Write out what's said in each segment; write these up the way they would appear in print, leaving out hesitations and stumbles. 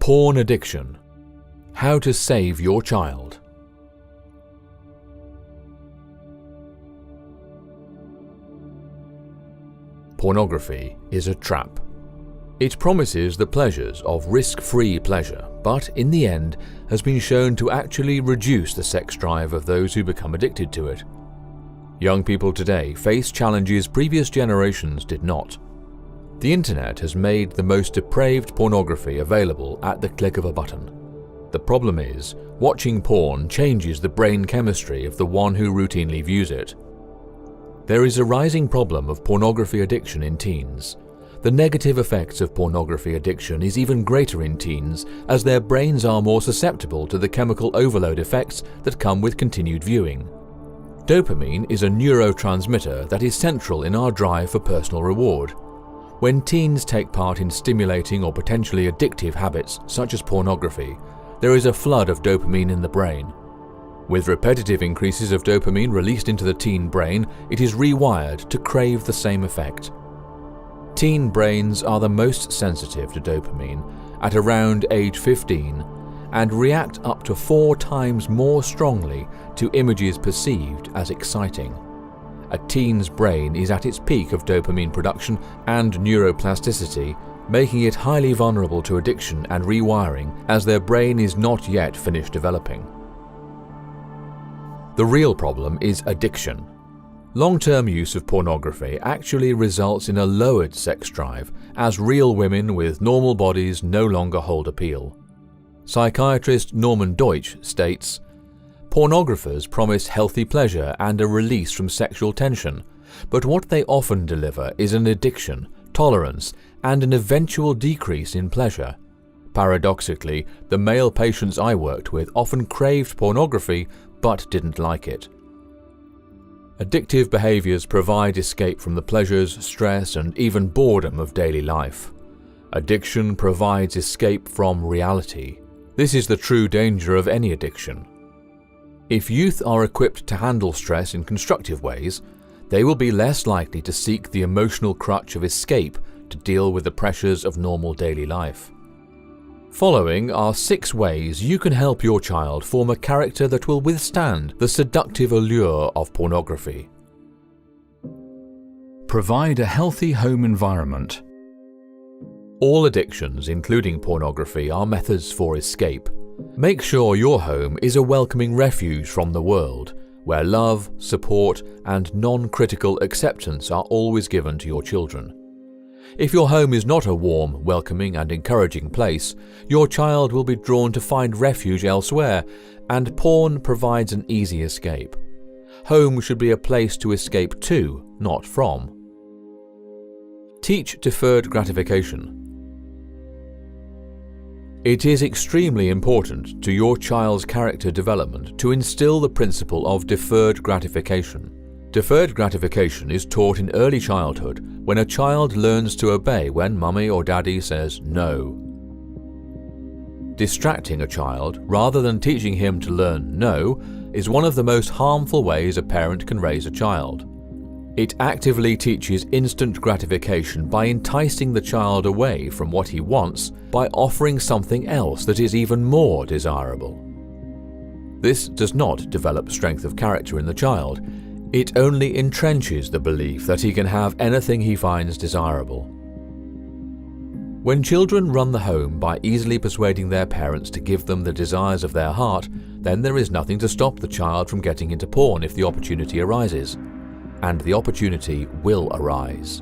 Porn addiction. How to save your child. Pornography is a trap. It promises the pleasures of risk-free pleasure, but in the end has been shown to actually reduce the sex drive of those who become addicted to it. Young people today face challenges previous generations did not. The internet has made the most depraved pornography available at the click of a button. The problem is, watching porn changes the brain chemistry of the one who routinely views it. There is a rising problem of pornography addiction in teens. The negative effects of pornography addiction is even greater in teens, as their brains are more susceptible to the chemical overload effects that come with continued viewing. Dopamine is a neurotransmitter that is central in our drive for personal reward. When teens take part in stimulating or potentially addictive habits such as pornography, there is a flood of dopamine in the brain. With repetitive increases of dopamine released into the teen brain, it is rewired to crave the same effect. Teen brains are the most sensitive to dopamine at around age 15 and react up to 4 times more strongly to images perceived as exciting. A teen's brain is at its peak of dopamine production and neuroplasticity, making it highly vulnerable to addiction and rewiring as their brain is not yet finished developing. The real problem is addiction. Long-term use of pornography actually results in a lowered sex drive, as real women with normal bodies no longer hold appeal. Psychiatrist Norman Deutsch states, "Pornographers promise healthy pleasure and a release from sexual tension, but what they often deliver is an addiction, tolerance, and an eventual decrease in pleasure. Paradoxically, the male patients I worked with often craved pornography but didn't like it." Addictive behaviors provide escape from the pleasures, stress, and even boredom of daily life. Addiction provides escape from reality. This is the true danger of any addiction. If youth are equipped to handle stress in constructive ways, they will be less likely to seek the emotional crutch of escape to deal with the pressures of normal daily life. Following are 6 ways you can help your child form a character that will withstand the seductive allure of pornography. Provide a healthy home environment. All addictions, including pornography, are methods for escape. Make sure your home is a welcoming refuge from the world, where love, support, and non-critical acceptance are always given to your children. If your home is not a warm, welcoming, and encouraging place, your child will be drawn to find refuge elsewhere, and porn provides an easy escape. Home should be a place to escape to, not from. Teach deferred gratification. It is extremely important to your child's character development to instill the principle of deferred gratification. Deferred gratification is taught in early childhood when a child learns to obey when mummy or daddy says no. Distracting a child rather than teaching him to learn no is one of the most harmful ways a parent can raise a child. It actively teaches instant gratification by enticing the child away from what he wants by offering something else that is even more desirable. This does not develop strength of character in the child. It only entrenches the belief that he can have anything he finds desirable. When children run the home by easily persuading their parents to give them the desires of their heart, then there is nothing to stop the child from getting into porn if the opportunity arises. And the opportunity will arise.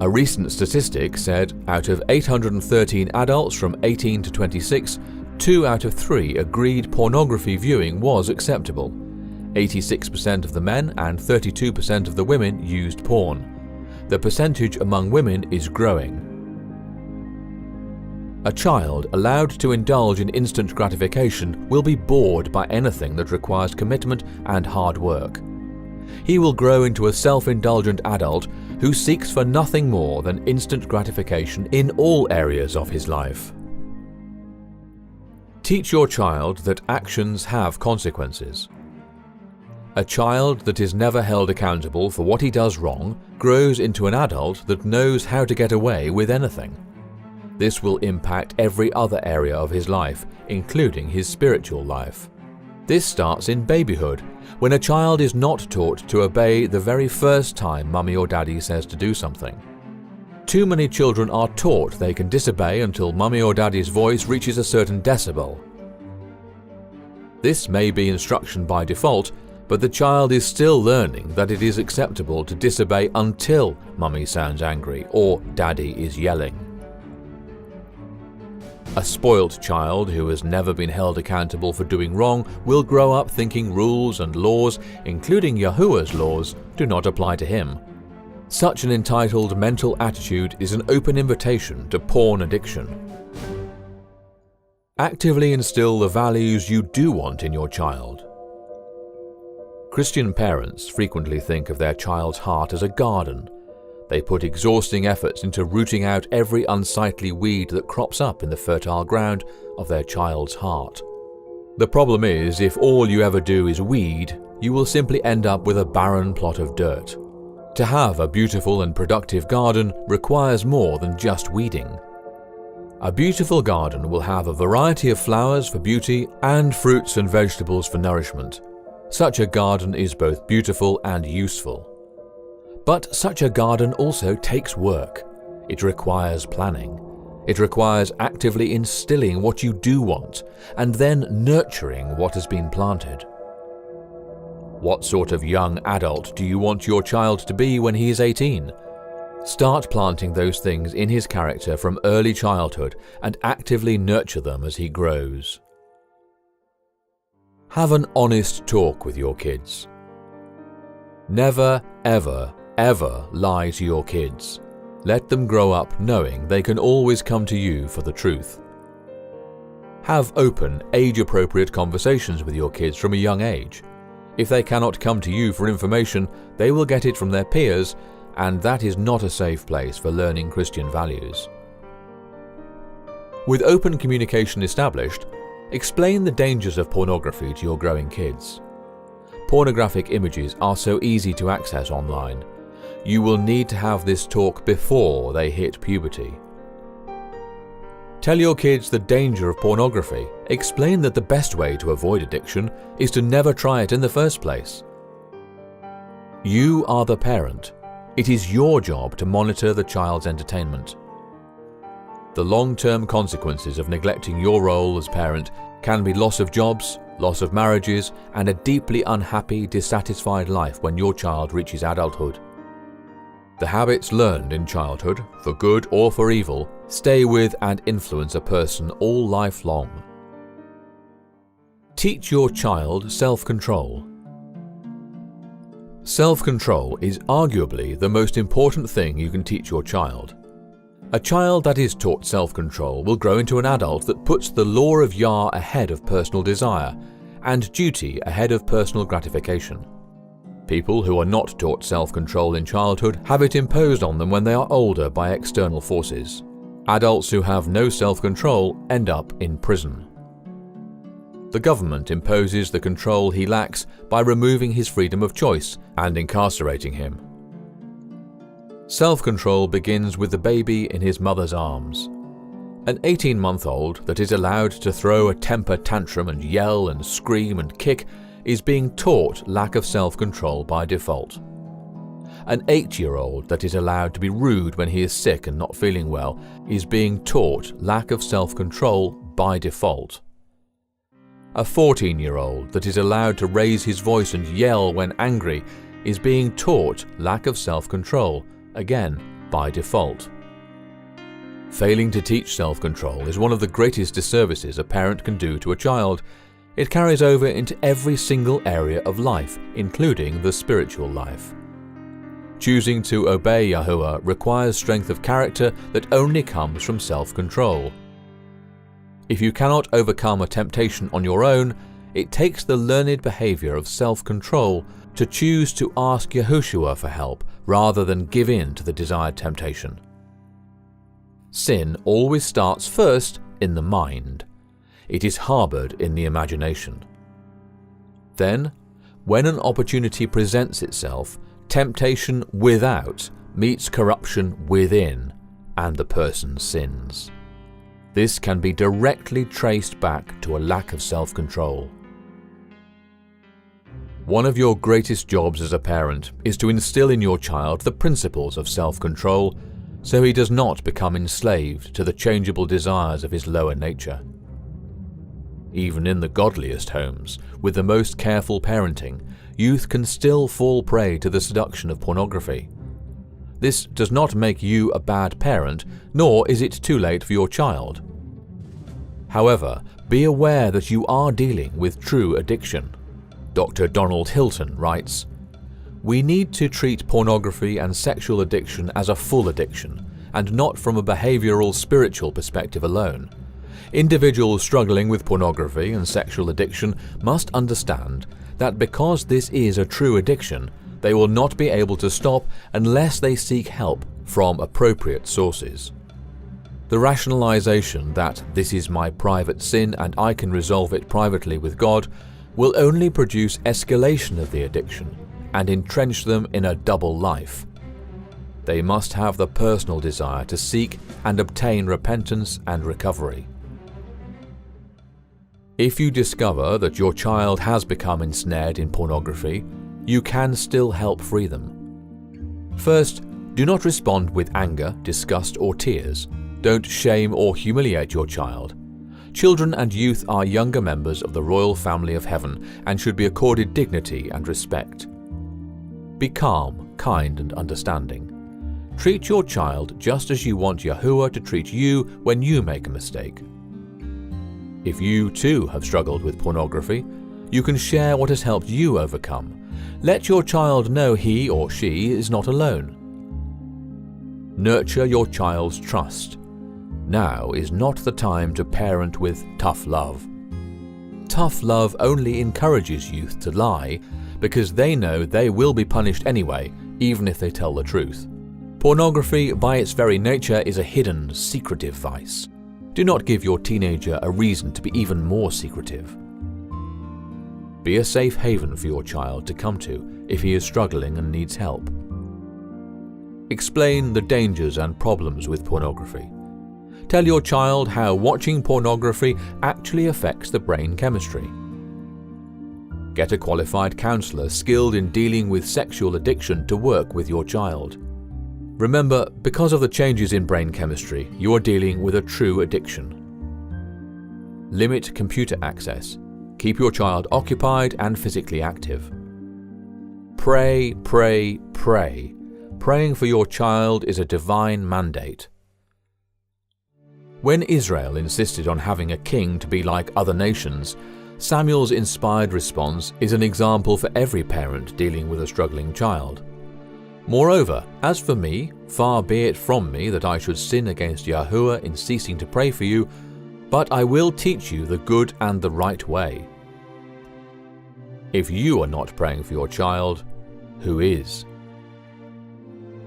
A recent statistic said out of 813 adults from 18 to 26, 2 out of 3 agreed pornography viewing was acceptable. 86% of the men and 32% of the women used porn. The percentage among women is growing. A child allowed to indulge in instant gratification will be bored by anything that requires commitment and hard work. He will grow into a self-indulgent adult who seeks for nothing more than instant gratification in all areas of his life. Teach your child that actions have consequences. A child that is never held accountable for what he does wrong grows into an adult that knows how to get away with anything. This will impact every other area of his life, including his spiritual life. This starts in babyhood, when a child is not taught to obey the very first time mummy or daddy says to do something. Too many children are taught they can disobey until mummy or daddy's voice reaches a certain decibel. This may be instruction by default, but the child is still learning that it is acceptable to disobey until mummy sounds angry or daddy is yelling. A spoilt child who has never been held accountable for doing wrong will grow up thinking rules and laws, including Yahuwah's laws, do not apply to him. Such an entitled mental attitude is an open invitation to porn addiction. Actively instill the values you do want in your child. Christian parents frequently think of their child's heart as a garden. They put exhausting efforts into rooting out every unsightly weed that crops up in the fertile ground of their child's heart. The problem is, if all you ever do is weed, you will simply end up with a barren plot of dirt. To have a beautiful and productive garden requires more than just weeding. A beautiful garden will have a variety of flowers for beauty and fruits and vegetables for nourishment. Such a garden is both beautiful and useful. But such a garden also takes work. It requires planning. It requires actively instilling what you do want and then nurturing what has been planted. What sort of young adult do you want your child to be when he is 18? Start planting those things in his character from early childhood and actively nurture them as he grows. Have an honest talk with your kids. Never, ever, ever lie to your kids. Let them grow up knowing they can always come to you for the truth. Have open, age-appropriate conversations with your kids from a young age. If they cannot come to you for information, they will get it from their peers, and that is not a safe place for learning Christian values. With open communication established, explain the dangers of pornography to your growing kids. Pornographic images are so easy to access online. You will need to have this talk before they hit puberty. Tell your kids the danger of pornography. Explain that the best way to avoid addiction is to never try it in the first place. You are the parent. It is your job to monitor the child's entertainment. The long-term consequences of neglecting your role as parent can be loss of jobs, loss of marriages, and a deeply unhappy, dissatisfied life when your child reaches adulthood. The habits learned in childhood, for good or for evil, stay with and influence a person all life long. Teach your child self-control. Self-control is arguably the most important thing you can teach your child. A child that is taught self-control will grow into an adult that puts the law of Yah ahead of personal desire and duty ahead of personal gratification. People who are not taught self-control in childhood have it imposed on them when they are older by external forces. Adults who have no self-control end up in prison. The government imposes the control he lacks by removing his freedom of choice and incarcerating him. Self-control begins with the baby in his mother's arms. An 18-month-old that is allowed to throw a temper tantrum and yell and scream and kick is being taught lack of self-control by default. An 8-year-old that is allowed to be rude when he is sick and not feeling well is being taught lack of self-control by default. A 14-year-old that is allowed to raise his voice and yell when angry is being taught lack of self-control, again by default. Failing to teach self-control is one of the greatest disservices a parent can do to a child. It carries over into every single area of life, including the spiritual life. Choosing to obey Yahuwah requires strength of character that only comes from self-control. If you cannot overcome a temptation on your own, it takes the learned behavior of self-control to choose to ask Yahushua for help rather than give in to the desired temptation. Sin always starts first in the mind. It is harbored in the imagination. Then, when an opportunity presents itself, temptation without meets corruption within, and the person sins. This can be directly traced back to a lack of self-control. One of your greatest jobs as a parent is to instill in your child the principles of self-control so he does not become enslaved to the changeable desires of his lower nature. Even in the godliest homes, with the most careful parenting, youth can still fall prey to the seduction of pornography. This does not make you a bad parent, nor is it too late for your child. However, be aware that you are dealing with true addiction. Dr. Donald Hilton writes, "We need to treat pornography and sexual addiction as a full addiction, and not from a behavioral spiritual perspective alone. Individuals struggling with pornography and sexual addiction must understand that because this is a true addiction, they will not be able to stop unless they seek help from appropriate sources. The rationalization that this is my private sin and I can resolve it privately with God will only produce escalation of the addiction and entrench them in a double life. They must have the personal desire to seek and obtain repentance and recovery. If you discover that your child has become ensnared in pornography, you can still help free them. First, do not respond with anger, disgust, or tears. Don't shame or humiliate your child. Children and youth are younger members of the royal family of heaven and should be accorded dignity and respect. Be calm, kind, and understanding. Treat your child just as you want Yahuwah to treat you when you make a mistake. If you too have struggled with pornography, you can share what has helped you overcome. Let your child know he or she is not alone. Nurture your child's trust. Now is not the time to parent with tough love. Tough love only encourages youth to lie because they know they will be punished anyway, even if they tell the truth. Pornography, by its very nature, is a hidden, secretive vice. Do not give your teenager a reason to be even more secretive. Be a safe haven for your child to come to if he is struggling and needs help. Explain the dangers and problems with pornography. Tell your child how watching pornography actually affects the brain chemistry. Get a qualified counselor skilled in dealing with sexual addiction to work with your child. Remember, because of the changes in brain chemistry, you are dealing with a true addiction. Limit computer access. Keep your child occupied and physically active. Pray, pray, pray. Praying for your child is a divine mandate. When Israel insisted on having a king to be like other nations, Samuel's inspired response is an example for every parent dealing with a struggling child. Moreover, as for me, far be it from me that I should sin against Yahuwah in ceasing to pray for you, but I will teach you the good and the right way. If you are not praying for your child, who is?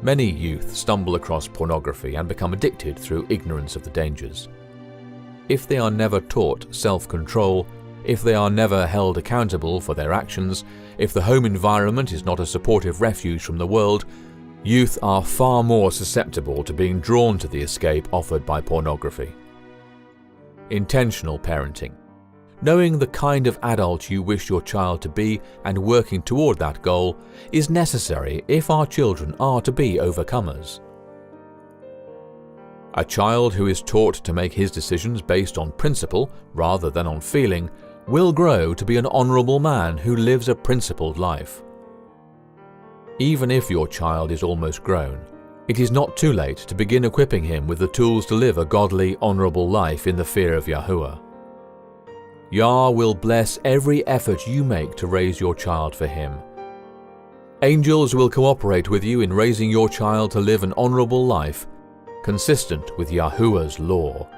Many youth stumble across pornography and become addicted through ignorance of the dangers. If they are never taught self-control, if they are never held accountable for their actions, if the home environment is not a supportive refuge from the world, youth are far more susceptible to being drawn to the escape offered by pornography. Intentional parenting. Knowing the kind of adult you wish your child to be and working toward that goal is necessary if our children are to be overcomers. A child who is taught to make his decisions based on principle rather than on feeling will grow to be an honorable man who lives a principled life. Even if your child is almost grown, it is not too late to begin equipping him with the tools to live a godly, honorable life in the fear of Yahuwah. Yah will bless every effort you make to raise your child for Him. Angels will cooperate with you in raising your child to live an honorable life, consistent with Yahuwah's law.